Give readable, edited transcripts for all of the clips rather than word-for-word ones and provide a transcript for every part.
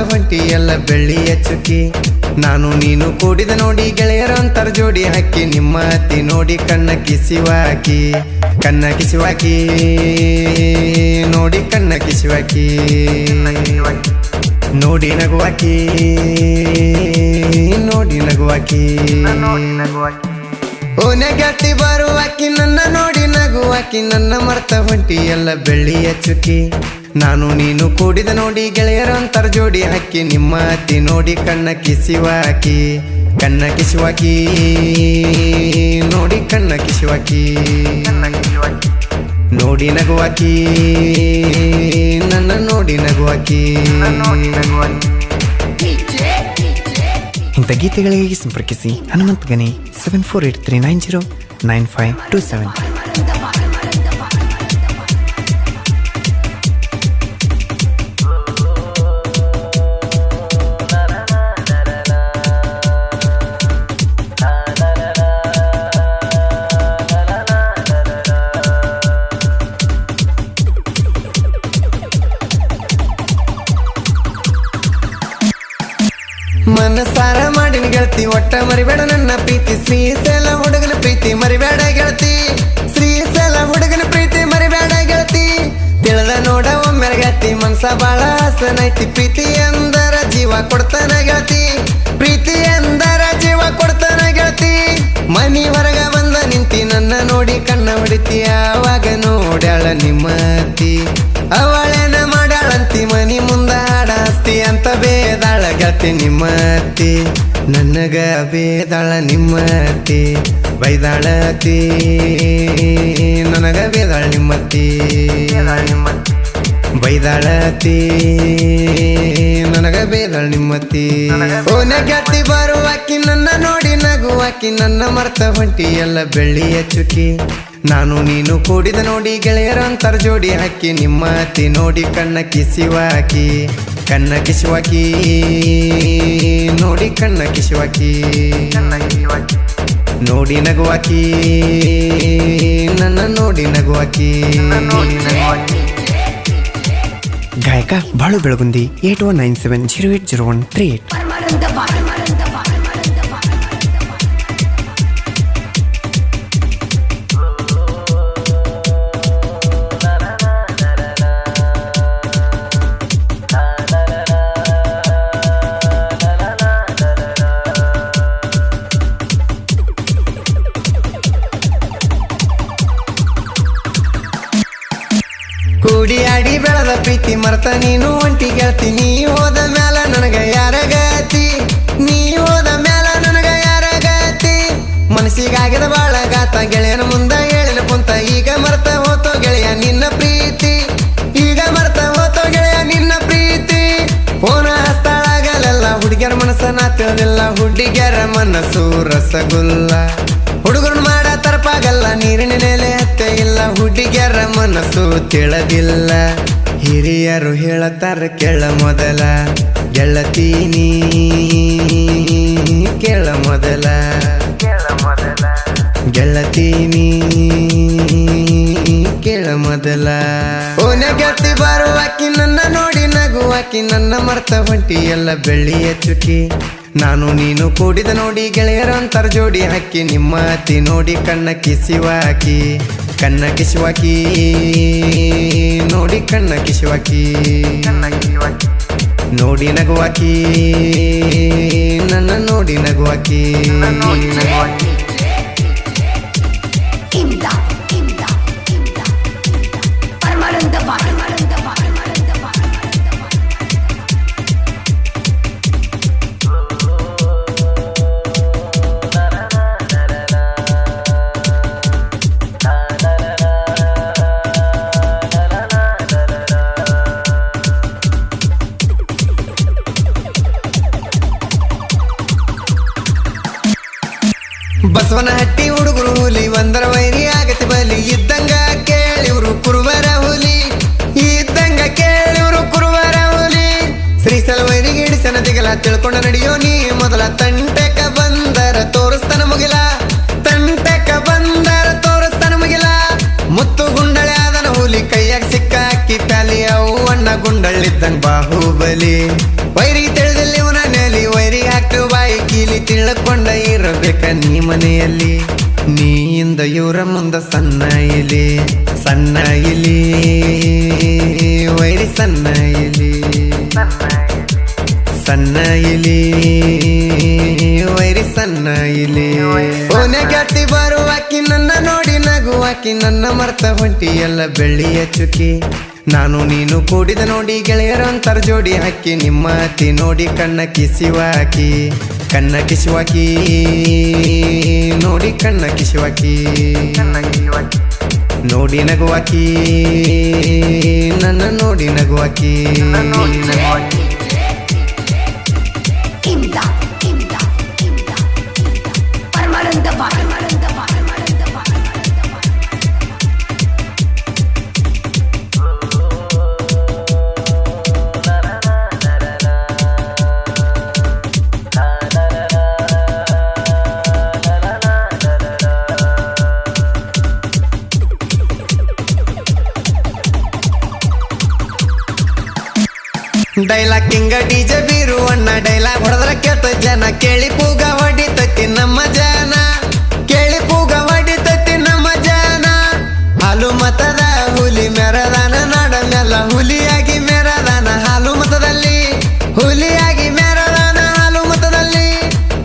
ಹೊಂಟಿ ಎಲ್ಲ ಬೆಳ್ಳಿಯ ಚುಕ್ಕಿ ನಾನು ನೀನು ಕೂಡಿದ ನೋಡಿ ಗೆಳೆಯರಂತರ ಜೋಡಿ ಹಾಕಿ ನಿಮ್ಮ ಅತ್ತಿ ನೋಡಿ ಕಣ್ಣ ಕಿಸಿವಾಕಿ ನೋಡಿ ಕಣ್ಣ ಕಿಸಿವಾಕಿ ನೋಡಿ ನಗುವಾಕಿ ಓನೆ ಗೆಳತಿ ಬರುವಾಕಿ ನನ್ನ ನೋಡಿ ನಗುವಾಕಿ ನನ್ನ ಮರ್ತ ಹೊಂಟಿ ಎಲ್ಲ ಬೆಳ್ಳಿಯ ಚುಕ್ಕಿ ನಾನು ನೀನು ಕೂಡಿದ ನೋಡಿ ಗೆಳೆಯರಂತರ ಜೋಡಿ ಹಾಕಿ ನಿಮ್ಮ ಅತ್ತಿ ನೋಡಿ ಕಣ್ಣ ಕಿಸಿವಾಕಿ ನೋಡಿ ಕಣ್ಣ ಕಿಸಿವಾಕಿ ನೋಡಿ ನಗುವಾಕಿ ನನ್ನ ನೋಡಿ ನಗುವಾಕಿ ಇಂಥ ಗೀತೆಗಳಿಗೆ ಸಂಪರ್ಕಿಸಿ ಹನುಮಂತ ಗನಿ 7483909527. ಮನಸಾರ ಮಾಡಿನ ಗೆಳತಿ ಒಟ್ಟ ಮರಿಬೇಡ ನನ್ನ ಪ್ರೀತಿ ಶ್ರೀಶೈಲ ಹುಡುಗನ ಪ್ರೀತಿ ಮರಿಬೇಡ ಗೆಳತಿ ಶ್ರೀಶೈಲ ಹುಡುಗನ ಪ್ರೀತಿ ಮರಿಬೇಡ ಗೆಳತಿ ತಿಳಿದ ನೋಡ ಒಮ್ಮೆ ಗೆಳತಿ ಮನ್ಸ ಬಾಳ ಆಸನೈತಿ ಪ್ರೀತಿ ಎಂದರ ಜೀವ ಕೊಡ್ತಾನ ಗೆಳತಿ ಪ್ರೀತಿ ಎಂದರ ಜೀವ ಕೊಡ್ತಾನ ಗೆಳತಿ ಮನಿ ಹೊರಗ ಬಂದ ನಿಂತಿ ನನ್ನ ನೋಡಿ ಕಣ್ಣ ಹೊಡಿತಿ ಆವಾಗ ನೋಡ್ಯಾಳ ನಿಮ್ಮ ಅತ್ತಿ ಅವಳೇನ ಮಾಡ್ಯಾಳಂತಿ ಮನಿ ಮುಂದ ಹಾಡಾಸ್ತಿ ಅಂತ ಬೇದಾಳ ಗೆಳತಿ ನಿಮ್ಮ ಅತ್ತಿ ನನಗ ಬೇದಾಳ ನಿಮ್ಮ ಅತ್ತಿ ಬೈದಾಳತಿ ನನಗ ಬೇದಾಳ ನಿಮ್ಮತ್ತಿ ಬೈದಾಳತಿ ನನಗ ಬೇದಾಳ ನಿಮ್ಮತ್ತಿ ಓನ ಗೆಳತಿ ಬರುವಾಕಿ ನನ್ನ ನೋಡಿ ನಗುವಾಕಿ ನನ್ನ ಮರ್ತ ಹೊಂಟಿ ಎಲ್ಲ ಬೆಳ್ಳಿಯ ಚುಕ್ಕಿ ನಾನು ನೀನು ಕೂಡಿದ ನೋಡಿ ಗೆಳೆಯರಂತರ ಜೋಡಿ ಹಾಕಿ ನಿಮ್ಮ ಅತ್ತಿ ನೋಡಿ ಕಣ್ಣ ಕಿಸಿವಾಕಿ ನೋಡಿ ಕಣ್ಣ ಕಿಸಿವಾಕಿ ನೋಡಿ ನಗುವಾಕಿ ನನ್ನ ನೋಡಿ ನಗುವಾಕಿ ಗಾಯಕ ಬಾಳು ಬೆಳಗುಂದಿ 8197080138. ಕೂಡಿ ಆಡಿ ಬೆಳೆದ ಪ್ರೀತಿ ಮರ್ತ ನೀನು ಒಂಟಿ ಗೆಳತಿ ನೀ ಹೋದ ಮ್ಯಾಲ ನನಗ ಯಾರ ಗತಿ ನೀ ಹೋದ ಮ್ಯಾಲ ನನಗ ಯಾರ ಗತಿ ಮನಸ್ಸಿಗಾಗಿದ ಬಾಳ ಗಾತ ಗೆಳೆಯನ ಮುಂದ ಹೇಳಿನ ಕುಂತ ಈಗ ಮರ್ತ ಹೋತೋ ಗೆಳೆಯ ನಿನ್ನ ಪ್ರೀತಿ ಈಗ ಮರ್ತ ಹೋತೋ ಗೆಳೆಯ ನಿನ್ನ ಪ್ರೀತಿ ಫೋನ ಹಸ್ತಾಳಾಗಲೆಲ್ಲ ಹುಡುಗಿಯರ ಮನಸ್ಸನ್ನ ತಿಳಿದಿಲ್ಲ ಹುಡುಗಿಯರ ಮನಸ್ಸು ರಸಗುಲ್ಲ ಹುಡುಗರನ್ನ ಮಾಡ ತರಪಾಗಲ್ಲ ನೀರಿನ ನೆಲೆ ಹತ್ತೆ ಇಲ್ಲ ಹುಡುಗಿಯರ ಮನಸ್ಸು ತಿಳಿದಿಲ್ಲ ಹಿರಿಯರು ಹೇಳತಾರ ಕೇಳ ಮೊದಲ ಗೆಳತೀನಿ ಕೇಳ ಮೊದಲ ಗೆಳತೀನಿ ಕೇಳ ಮೊದಲ ಓನ ಗೆಳತಿ ಬರುವಾಕಿ ನನ್ನ ನೋಡಿ ನಗುವಾಕಿ ನನ್ನ ಮರ್ತ ಹೊಂಟಿ ಎಲ್ಲ ಬೆಳ್ಳಿಯ ಚುಕ್ಕಿ ನಾನು ನೀನು ಕೂಡಿದ ನೋಡಿ ಗೆಳೆಯರಂತರ ಜೋಡಿ ಹಾಕಿ ನಿಮ್ಮ ಅತ್ತಿ ನೋಡಿ ಕಣ್ಣ ಕಿಸಿವಾಕಿ ನೋಡಿ ಕಣ್ಣ ಕಿಸಿವಾಕಿ ನೋಡಿ ನಗುವಾಕಿ ನನ್ನ ನೋಡಿ ನಗುವಾಕಿ ಬಸವನಹಟ್ಟಿ ಹುಡುಗರು ಹುಲಿ ಒಂದರ ವೈರಿ ಆಗತಿ ಬಲಿ ಇದ್ದಂಗ ಕೇಳಿವ್ರು ಕುರುಬರ ಹುಲಿ ಇದ್ದಂಗ ಕೇಳಿವ್ರು ಕುರುಬರ ಹುಲಿ ಶ್ರೀಶೈಲ ವೈರಿಗೆ ಹಿಡಿಸನ ದಿಗಲ ತಿಳ್ಕೊಂಡ ನಡೆಯೋ ನೀ ಮೊದಲ ತಂಟೆಕ ಬಂದರ ತೋರಿಸ್ತಾನ ಮುಗಿಲ ತಂಟೆಕ ಬಂದರ ತೋರಿಸ್ತಾನ ಮುಗಿಲ ಮುತ್ತು ಗುಂಡಳೆ ಆದನ ಹುಲಿ ಕೈಯಾಗ ಸಿಕ್ಕ ಅಕ್ಕಿ ಪ್ಯಾಲಿ ಅವು ಅಣ್ಣ ಗುಂಡಳ್ಳಿದ್ದಂಗ್ ಬಾಹುಬಲಿ ವೈರಿ ತಿಳಿದಿಲ್ಲ ಇವನ ನೆಲಿ ವೈರಿ ಹಾಕ್ತು ಬಾಯಿ ಕೀಲಿ ತಿಳ್ಕೊಂಡ ಇರಬೇಕ ನೀ ಮನೆಯಲ್ಲಿ ನೀಯಿಂದ ಇವರ ಮುಂದ ಸಣ್ಣ ಇಲಿ ವೈರಿ ಸಣ್ಣ ಇಲಿ ವೈರಿ ಸಣ್ಣ ಇಲಿ ಓನೆ ಗೆಳತಿ ಬರುವಾಕಿ ನನ್ನ ನೋಡಿ ನಗುವಾಕಿ ನನ್ನ ಮರ್ತ ಹೊಂಟಿ ಎಲ್ಲ ಬೆಳ್ಳಿಯ ಚುಕ್ಕಿ ನಾನು ನೀನು ಕೂಡಿದ ನೋಡಿ ಗೆಳೆಯರಂತರ ಜೋಡಿ ಹಾಕಿ ನಿಮ್ಮ ಅತಿ ನೋಡಿ ಕಣ್ಣ ಕಿಸಿವಾಕಿ ನೋಡಿ ಕಣ್ಣ ಕಿಸಿವಾಕಿ ನೋಡಿ ನಗುವಾಕಿ ನನ್ನ ನೋಡಿ ನಗುವಾಕಿ ಡೈಲಾಗ್ ಕಿಂಗ ಡಿಜೆ ಬೀರು ಅಣ್ಣ ಡೈಲಾಗ್ ಹೊಡೆದ್ರ ಕೇಳ್ತ ಜನ ಕೇಳಿ ಕೂಗ ಹೊಡಿತೈತಿ ನಮ್ಮ ಜನ ಕೇಳಿ ಕೂಗ ಹೊಡಿತೈತಿ ನಮ್ಮ ಜನ ಹಾಲು ಮತದ ಹುಲಿ ಮೆರದಾನ ನಾಡ ಮೆಲ್ಲ ಹುಲಿಯಾಗಿ ಮೆರದಾನ ಹಾಲು ಮತದಲ್ಲಿ ಹುಲಿಯಾಗಿ ಮೆರದಾನ ಹಾಲು ಮತದಲ್ಲಿ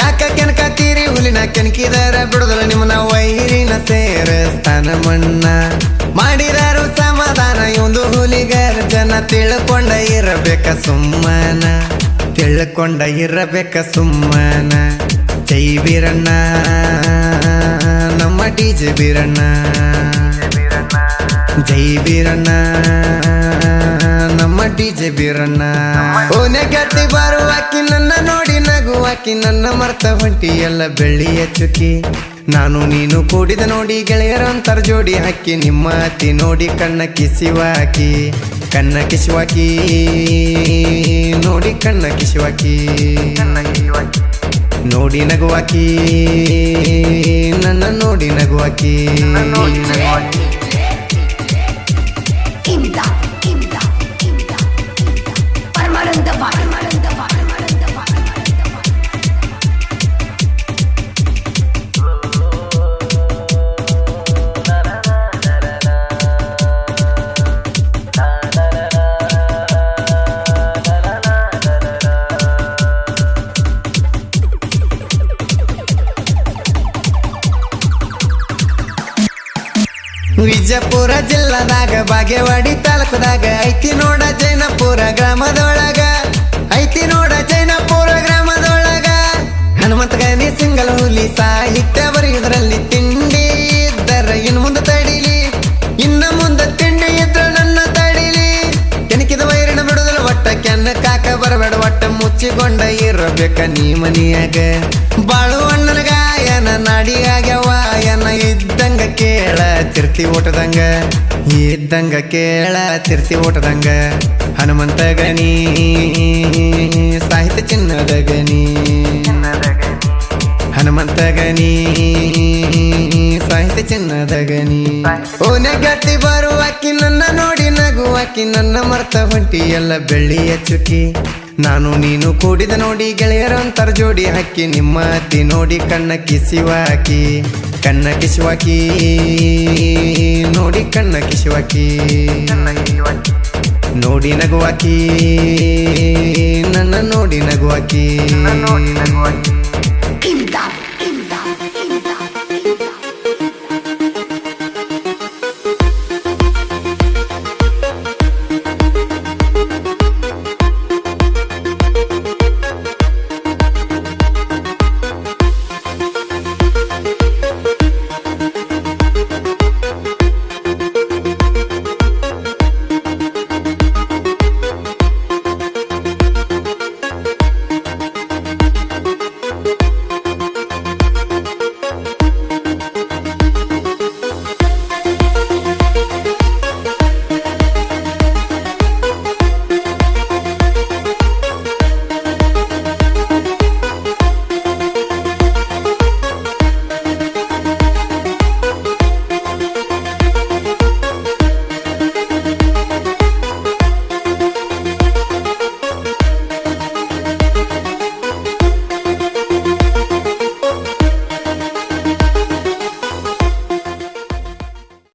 ಯಾಕ ಕೆಣಕತ್ತೀರಿ ಹುಲಿನ ಕೆಣಕಿದರ ಬಿಡುದಲ್ಲ ನಿಮ್ಮನ್ನ ವೈರಿನ ಸೇರಸ್ತಾನ ಮಣ್ಣ ಮಾಡಿದಾರು ಸಮಾಧಾನ ಒಂದು ಹುಲಿಗರ ಜನ ತಿಳ್ಕೊಂಡ ಇರಬೇಕ ಸುಮ್ಮನ ಜೈ ಬೀರಣ್ಣ ನಮ್ಮ ಡಿಜೆ ಬೀರಣ್ಣ ಜೈ ಬೀರಣ್ಣ ನಮ್ಮ ಡಿಜೆ ಬೀರಣ್ಣ ಓನೆ ಗೆಳತಿ ಬರುವಾಕಿ ನನ್ನ ನೋಡಿ ನಗುವಾಕಿ ನನ್ನ ಮರ್ತ ಹೊಂಟಿ ಎಲ್ಲ ಬೆಳ್ಳಿಯ ಚುಕ್ಕಿ ನಾನು ನೀನು ಕೂಡಿದ ನೋಡಿ ಗೆಳೆಯರಂತರ ಜೋಡಿ ಹಾಕಿ ನಿಮ್ಮ ಅತಿ ನೋಡಿ ಕಣ್ಣ ಕಿಸಿವಾಕಿ ನೋಡಿ ಕಣ್ಣ ಕಿಸಿವಾಕಿ ನೋಡಿ ನಗುವಾಕಿ ನನ್ನ ನೋಡಿ ನಗುವಾಕಿ ವಿಜಯಪುರ ಜಿಲ್ಲಾದಾಗ ಬಾಗೇವಾಡಿ ತಾಲೂಕದಾಗ ಐತಿ ನೋಡ ಜೈನಪುರ ಗ್ರಾಮದೊಳಗ ಹನುಮಂತ ಗನಿ ಸಿಂಗಲ್ ಹುಲಿ ಸಾಹಿತ್ಯ ಬರೆಯುವುದರಲ್ಲಿ ತಿಂಡಿ ಇದ್ದರ ಇನ್ನು ಮುಂದೆ ತಡಿಲಿ ತಿಂಡಿ ಇದ್ರ ನನ್ನ ತಡಿಲಿ ಕೆಣಕಿದ ವೈರಿನ ಬಿಡುದಲ್ಲ ಒಟ್ಟ ಕೆನ್ನ ಕಾಕ ಬರಬೇಡ ಒಟ್ಟ ಮುಚ್ಚಿಕೊಂಡ ಇರಬೇಕ ನೀ ಮನಿಯಾಗ ಬಾಳು ಅಣ್ಣನ ಗಾಯನ ನಾಡಿಯಾಗ್ಯವಾಯನ ಇದ್ದಂಗ ಕೇಳ ತಿರ್ತಿ ಓಟದಂಗ ಹನುಮಂತ ಗನಿ ಸಾಹಿತ್ಯ ಚಿನ್ನದ ಗನಿ ಹನುಮಂತ ಗನಿ ಸಾಹಿತ್ಯ ಚಿನ್ನದ ಗನಿ ಓನೆ ಗೆಳತಿ ಬರುವಾಕಿ ನನ್ನ ನೋಡಿ ನಗುವಾಕಿ ನನ್ನ ಮರ್ತ ಹೊಂಟಿ ಎಲ್ಲ ಬೆಳ್ಳಿಯ ಚುಕ್ಕಿ ನಾನು ನೀನು ಕೂಡಿದ ನೋಡಿ ಗೆಳೆಯರಂತರ ಜೋಡಿ ಹಾಕಿ ನಿಮ್ಮ ಅತಿ ನೋಡಿ ಕಣ್ಣ ಕಿಸಿವಾಕಿ ನೋಡಿ ಕಣ್ಣ ಕಿಸಿವಾಕಿ ನೋಡಿ ನಗುವಾಕಿ ನನ್ನ ನೋಡಿ ನಗುವಾಕಿ